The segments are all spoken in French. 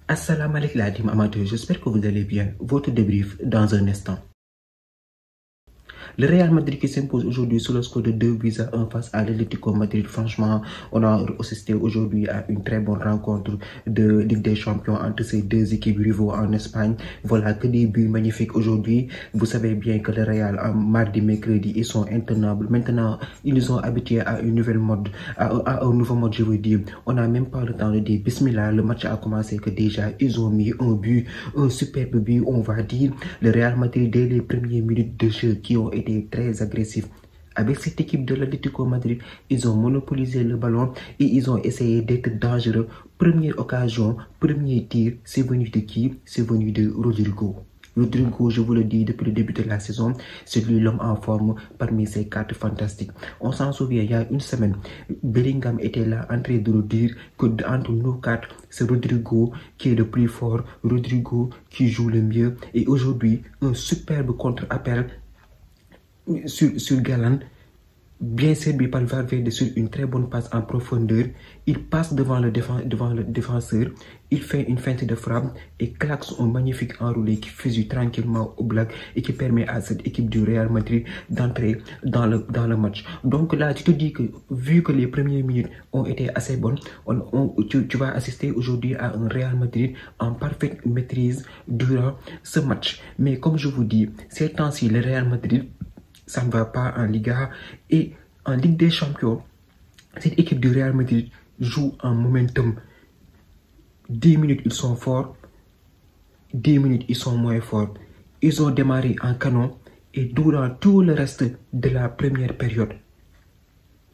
Assalamu alaikum la team amateur, j'espère que vous allez bien. Votre débrief dans un instant. Le Real Madrid qui s'impose aujourd'hui sur le score de 2-1 face à l'Atlético Madrid. Franchement, on a assisté aujourd'hui à une très bonne rencontre de Ligue des Champions entre ces deux équipes rivaux en Espagne. Voilà que des buts magnifiques aujourd'hui. Vous savez bien que le Real, en mardi, mercredi, ils sont intenables. Maintenant, ils nous ont habitués à une nouvelle mode, à un nouveau mode, je veux dire. On n'a même pas le temps de dire Bismillah. Le match a commencé que déjà, ils ont mis un but, un superbe but, on va dire. Le Real Madrid, dès les premières minutes de jeu qui ont été très agressifs. Avec cette équipe de l'Atlético Madrid, ils ont monopolisé le ballon et ils ont essayé d'être dangereux. Première occasion, premier tir, c'est venu de qui? C'est venu de Rodrygo. Rodrygo, je vous le dis depuis le début de la saison, c'est lui l'homme en forme parmi ces cartes fantastiques. On s'en souvient, il y a une semaine, Bellingham était là en train de nous dire que entre nos quatre, c'est Rodrygo qui est le plus fort, Rodrygo qui joue le mieux. Et aujourd'hui, un superbe contre-appel sur Galan, bien servi par Valverde sur une très bonne passe en profondeur. Il passe devant le défenseur, il fait une feinte de frappe et claque un magnifique enroulé qui fusille tranquillement au black et qui permet à cette équipe du Real Madrid d'entrer dans le match. Donc là, tu te dis que vu que les premières minutes ont été assez bonnes, tu vas assister aujourd'hui à un Real Madrid en parfaite maîtrise durant ce match. Mais comme je vous dis, ces temps-ci, le Real Madrid, ça ne va pas en Liga et en Ligue des Champions. Cette équipe du Real Madrid joue en momentum. 10 minutes, ils sont forts. 10 minutes, ils sont moins forts. Ils ont démarré en canon et durant tout le reste de la première période,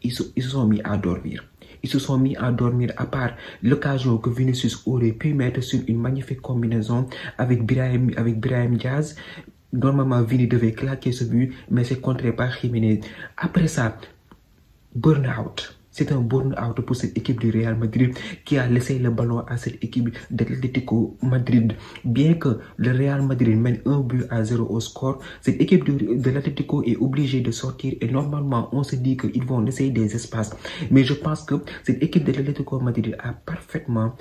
ils se sont mis à dormir. Ils se sont mis à dormir à part l'occasion que Vinicius aurait pu mettre sur une magnifique combinaison avec Brahim Diaz. Normalement, Vini devait claquer ce but, mais c'est contré par Jiménez. Après ça, burn-out. C'est un burn-out pour cette équipe du Real Madrid qui a laissé le ballon à cette équipe de l'Atlético Madrid. Bien que le Real Madrid mène 1-0 au score, cette équipe de l'Atlético est obligée de sortir et normalement, on se dit qu'ils vont laisser des espaces. Mais je pense que cette équipe de l'Atlético Madrid a parfaitement,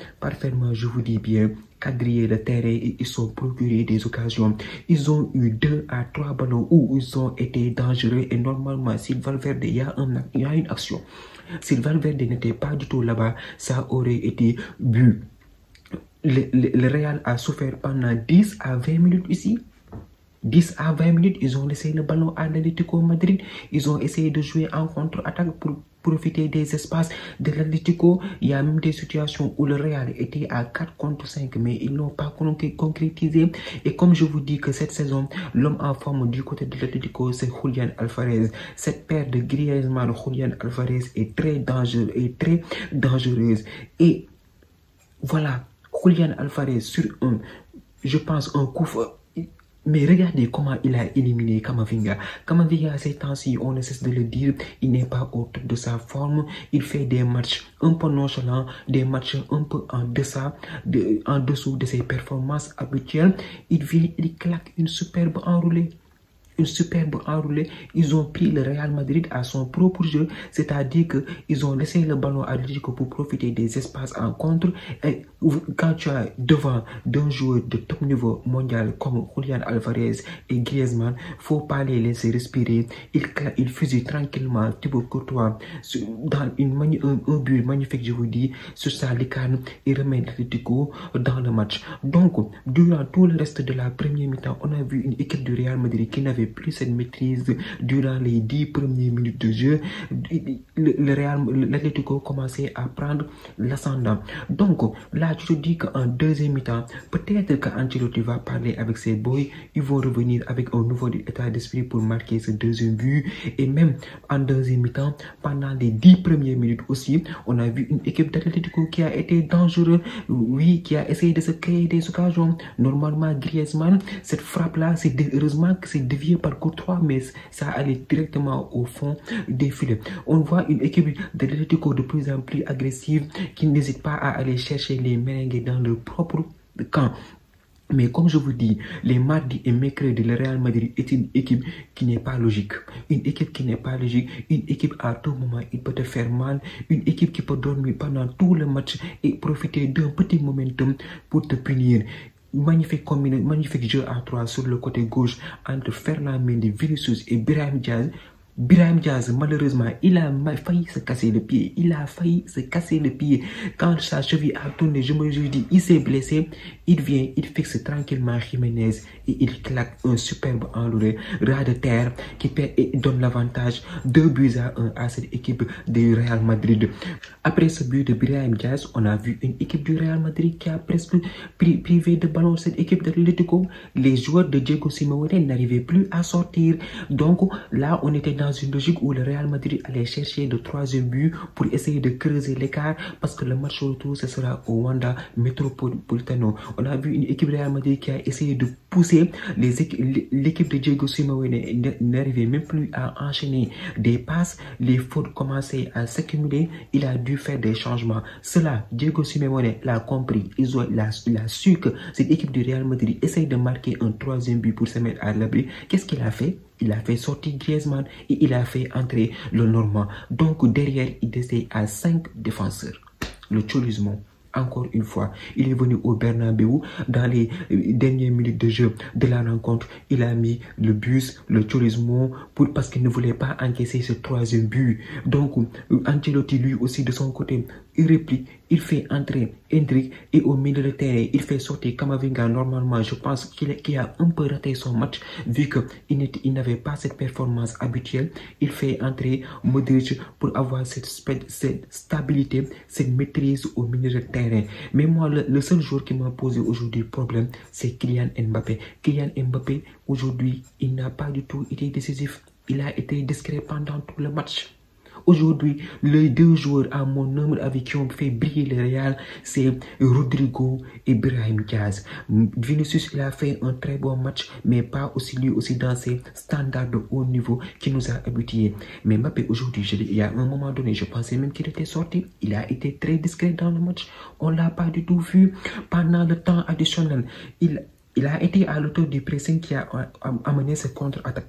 je vous dis bien, quadrillé le terrain et ils sont procurés des occasions. Ils ont eu 2 à 3 ballons où ils ont été dangereux et normalement, si Valverde, il y a une action. Si Valverde n'était pas du tout là-bas, ça aurait été but. Le Real a souffert pendant 10 à 20 minutes ici. 10 à 20 minutes, ils ont laissé le ballon à l'Atlético Madrid. Ils ont essayé de jouer en contre-attaque pour profiter des espaces de l'Atlético. Il y a même des situations où le Real était à 4 contre 5, mais ils n'ont pas concrétisé. Et comme je vous dis que cette saison, l'homme en forme du côté de l'Atlético, c'est Julián Álvarez. Cette paire de Griezmann-Julián Álvarez est très dangereuse. Et voilà, Julián Álvarez sur je pense, un coup. Mais regardez comment il a éliminé Camavinga. Camavinga, ces temps-ci, on ne cesse de le dire, il n'est pas au top de sa forme. Il fait des matchs un peu nonchalants, des matchs un peu en dessous de ses performances habituelles. Il vient, il claque une superbe enroulée. Ils ont pris le Real Madrid à son propre jeu, c'est-à-dire qu'ils ont laissé le ballon à l'Atlético pour profiter des espaces en contre. Et quand tu as devant d'un joueur de top niveau mondial comme Julián Álvarez et Griezmann, faut pas les laisser respirer. Il fusille tranquillement Thibaut Courtois dans un but magnifique, je vous dis, sur sa lucarne et remet l'Atlético dans le match. Donc, durant tout le reste de la première mi-temps, on a vu une équipe du Real Madrid qui n'avait plus cette maîtrise durant les 10 premières minutes de jeu. L'Atlético commençait à prendre l'ascendant. Donc là, tu te dis qu'en deuxième mi-temps, peut-être qu'Ancelotti va parler avec ses boys, ils vont revenir avec un nouveau état d'esprit pour marquer ce deuxième but. Et même en deuxième mi-temps, pendant les 10 premières minutes aussi, on a vu une équipe d'Atlético qui a été dangereuse, oui, qui a essayé de se créer des occasions. Normalement, Griezmann, cette frappe-là, c'est heureusement que c'est dévié par Courtois, mais ça allait directement au fond des filets. On voit une équipe de l'Atlético de plus en plus agressive qui n'hésite pas à aller chercher les merengues dans leur propre camp. Mais comme je vous dis, les mardis et mercredis, le Real Madrid est une équipe qui n'est pas logique. Une équipe qui n'est pas logique. Une équipe à tout moment, il peut te faire mal. Une équipe qui peut dormir pendant tout le match et profiter d'un petit momentum pour te punir. Magnifique jeu à 3 sur le côté gauche entre Ferland Mendy, Vinicius et Brahim Diaz. Brahim Diaz, malheureusement, il a failli se casser le pied. Il a failli se casser le pied. Quand sa cheville a tourné, je me suis dit, il s'est blessé. Il vient, il fixe tranquillement Jiménez et il claque un superbe enroulé, ras de terre qui perd et donne l'avantage 2-1 à cette équipe du Real Madrid. Après ce but de Brahim Diaz, on a vu une équipe du Real Madrid qui a presque privé de ballon cette équipe de l'Atlético. Les joueurs de Diego Simeone n'arrivaient plus à sortir. Donc là, on était dans une logique où le Real Madrid allait chercher le 3e but pour essayer de creuser l'écart parce que le match retour, ce sera au Wanda Metropolitano. On a vu une équipe Real Madrid qui a essayé de pousser l'équipe de Diego Simeone n'arrivait même plus à enchaîner des passes. Les fautes commençaient à s'accumuler. Il a dû faire des changements. Cela, Diego Simeone l'a compris. Il a su que cette équipe du Real Madrid essaye de marquer un 3e but pour se mettre à l'abri. Qu'est-ce qu'il a fait? Il a fait sortir Griezmann et il a fait entrer le Normand. Donc derrière, il était à 5 défenseurs. Le Cholismo, encore une fois, il est venu au Bernabéu dans les dernières minutes de jeu de la rencontre. Il a mis le bus, le Cholismo, parce qu'il ne voulait pas encaisser ce 3e but. Donc Ancelotti, lui aussi de son côté, il réplique, il fait entrer Hendrick et au milieu de terrain, il fait sortir Camavinga. Normalement, je pense qu'il a un peu raté son match vu qu'il n'avait pas cette performance habituelle. Il fait entrer Modric pour avoir cette stabilité, cette maîtrise au milieu de terrain. Mais moi, le seul joueur qui m'a posé aujourd'hui problème, c'est Kylian Mbappé. Kylian Mbappé, aujourd'hui, il n'a pas du tout été décisif. Il a été discret pendant tout le match. Aujourd'hui, les 2 joueurs, à mon humble avis, qui ont fait briller le Real, c'est Rodrigo et Brahim Diaz. Vinicius, il a fait un très bon match, mais pas aussi lui aussi dans ses standards de haut niveau qui nous a habitués. Mais Mbappé, aujourd'hui, il y a un moment donné, je pensais même qu'il était sorti. Il a été très discret dans le match. On ne l'a pas du tout vu pendant le temps additionnel. Il a été à l'auteur du pressing qui a amené ce contre-attaque.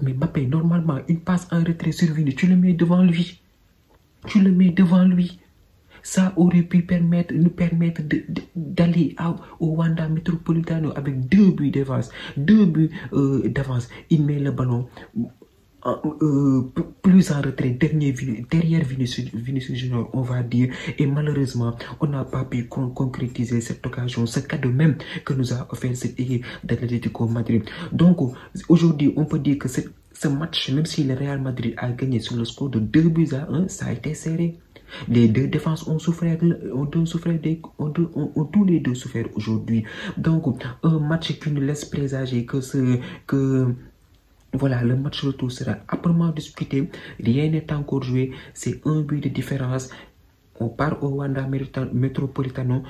Mais Mbappé, normalement, une passe en retrait survenue, tu le mets devant lui. Tu le mets devant lui. Ça aurait pu nous permettre d'aller au Wanda Metropolitano avec 2 buts d'avance. 2 buts d'avance. Il met le ballon plus en retrait, derrière Vinicius Junior, on va dire. Et malheureusement, on n'a pas pu concrétiser cette occasion, ce cadeau même que nous a offert cette équipe d'Atlético Madrid. Donc, aujourd'hui, on peut dire que ce match, même si le Real Madrid a gagné sur le score de 2-1, ça a été serré. Les 2 défenses ont souffert, ont tous les 2 souffert aujourd'hui. Donc, un match qui nous laisse présager que voilà, le match retour sera âprement disputé. Rien n'est encore joué. C'est 1 but de différence. On part au Wanda Metropolitano.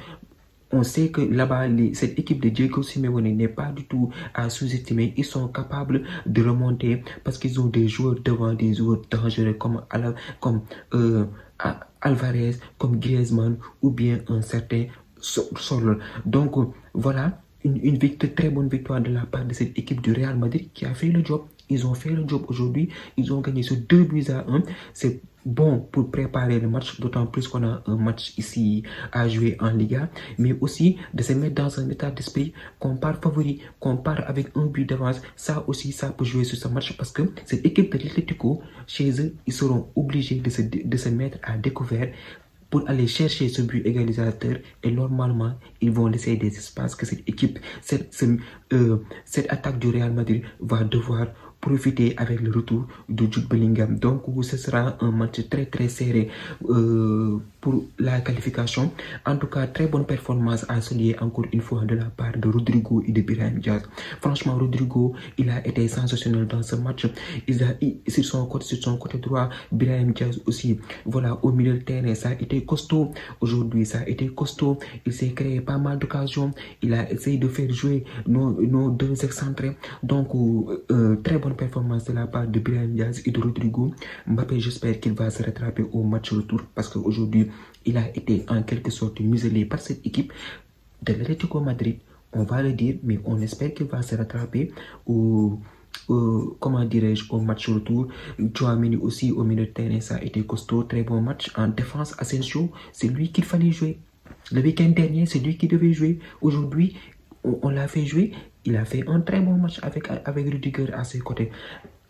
On sait que là-bas, cette équipe de Diego Simeone n'est pas du tout à sous-estimer. Ils sont capables de remonter parce qu'ils ont des joueurs devant, des joueurs dangereux comme Alvarez, comme Griezmann ou bien un certain Sol. Donc voilà, une très bonne victoire de la part de cette équipe du Real Madrid qui a fait le job. Ils ont fait le job aujourd'hui. Ils ont gagné sur 2-1. C'est bon pour préparer le match, d'autant plus qu'on a un match ici à jouer en Liga. Mais aussi de se mettre dans un état d'esprit qu'on part favori, qu'on part avec 1 but d'avance. Ça aussi, ça peut jouer sur ce match parce que cette équipe de l'Atlético, chez eux, ils seront obligés de se mettre à découvert pour aller chercher ce but égalisateur, et normalement, ils vont laisser des espaces que cette équipe, cette attaque du Real Madrid va devoir profiter avec le retour de Jude Bellingham. Donc, ce sera un match très serré pour la qualification. En tout cas, très bonne performance à souligner encore une fois de la part de Rodrigo et de Brahim Diaz. Franchement, Rodrigo, il a été sensationnel dans ce match. Sur son côté droit, Brahim Diaz aussi. Voilà, au milieu de terrain, ça a été costaud. Aujourd'hui, ça a été costaud. Il s'est créé pas mal d'occasions. Il a essayé de faire jouer nos 2 excentrés. Donc, très bonne performance de la part de Brahim Diaz et de Rodrigo. Mbappé, j'espère qu'il va se rattraper au match retour parce qu'aujourd'hui, il a été en quelque sorte muselé par cette équipe de l'Atlético Madrid. on va le dire, mais on espère qu'il va se rattraper comment dirais-je, au match retour. Tchouaméni aussi au milieu de terrain, ça a été costaud, très bon match. En défense, Asensio, c'est lui qu'il fallait jouer. Le week-end dernier, c'est lui qui devait jouer. Aujourd'hui, on l'a fait jouer. Il a fait un très bon match avec Rudiger à ses côtés.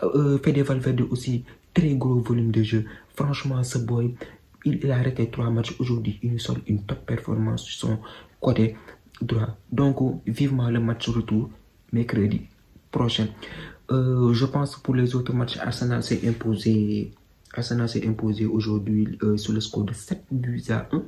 Fede Valverde aussi, très gros volume de jeu. Franchement, ce boy, il a arrêté 3 matchs aujourd'hui. Il nous sort une top performance sur son côté droit. Donc, vivement le match retour, mercredi prochain. Je pense pour les autres matchs, Arsenal s'est imposé aujourd'hui sur le score de 7-1.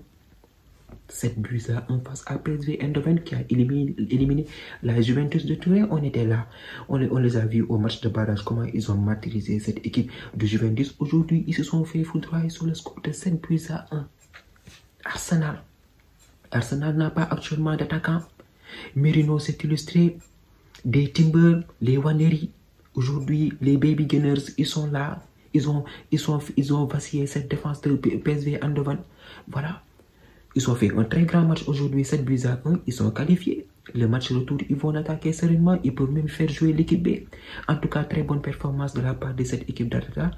7-1 face à PSV Eindhoven qui a éliminé la Juventus de Turin. On était là. On les a vus au match de barrage, comment ils ont martyrisé cette équipe de Juventus. Aujourd'hui, ils se sont fait foudroyer sur le score de 7-1. Arsenal n'a pas actuellement d'attaquant. Merino s'est illustré. Des Timber, les Waneri. Aujourd'hui, les Baby Gunners, ils sont là. Ils ont vacillé cette défense de PSV Eindhoven. Voilà. Ils ont fait un très grand match aujourd'hui, 7-1. Ils sont qualifiés. Le match retour, ils vont attaquer sereinement. Ils peuvent même faire jouer l'équipe B. En tout cas, très bonne performance de la part de cette équipe d'Arteta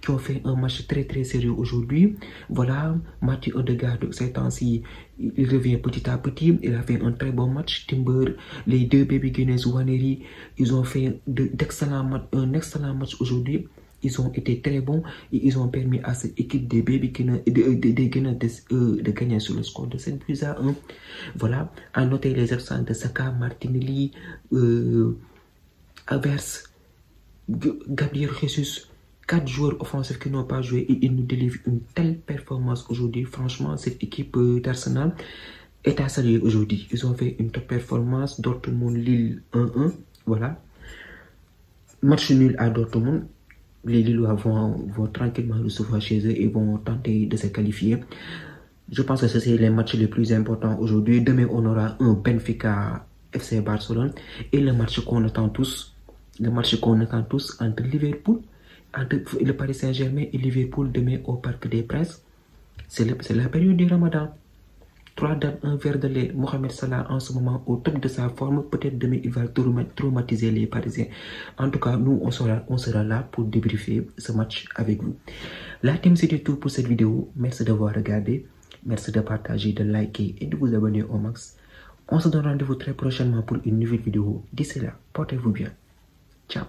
qui ont fait un match très très sérieux aujourd'hui. Voilà, Mathieu Odegaard, ces temps-ci, il revient petit à petit. Il a fait un très bon match. Timber, les deux Baby Gunners, Waneri, ils ont fait un excellent match aujourd'hui. Ils ont été très bons et ils ont permis à cette équipe des Baby Gunners de gagner sur le score de 7-1. Voilà, à noter les absents de Saka, Martinelli, Havertz, Gabriel Jesus. 4 joueurs offensifs qui n'ont pas joué et ils nous délivrent une telle performance aujourd'hui. Franchement, cette équipe d'Arsenal est à saluer aujourd'hui. Ils ont fait une top performance. Dortmund, Lille 1-1. Voilà. Match nul à Dortmund. Les Lillois vont tranquillement recevoir chez eux et vont tenter de se qualifier. Je pense que c'est les matchs les plus importants aujourd'hui. Demain, on aura un Benfica FC Barcelone et le match qu'on attend tous. Entre Liverpool, entre le Paris Saint-Germain et Liverpool demain au Parc des Princes. C'est la période du Ramadan. 3 dates, un verre de lait. Mohamed Salah en ce moment au top de sa forme. Peut-être demain il va traumatiser les Parisiens. En tout cas, nous on sera là pour débriefer ce match avec vous. La team, c'était tout pour cette vidéo. Merci d'avoir regardé. Merci de partager, de liker et de vous abonner au max. On se donne rendez-vous très prochainement pour une nouvelle vidéo. D'ici là, portez-vous bien. Ciao.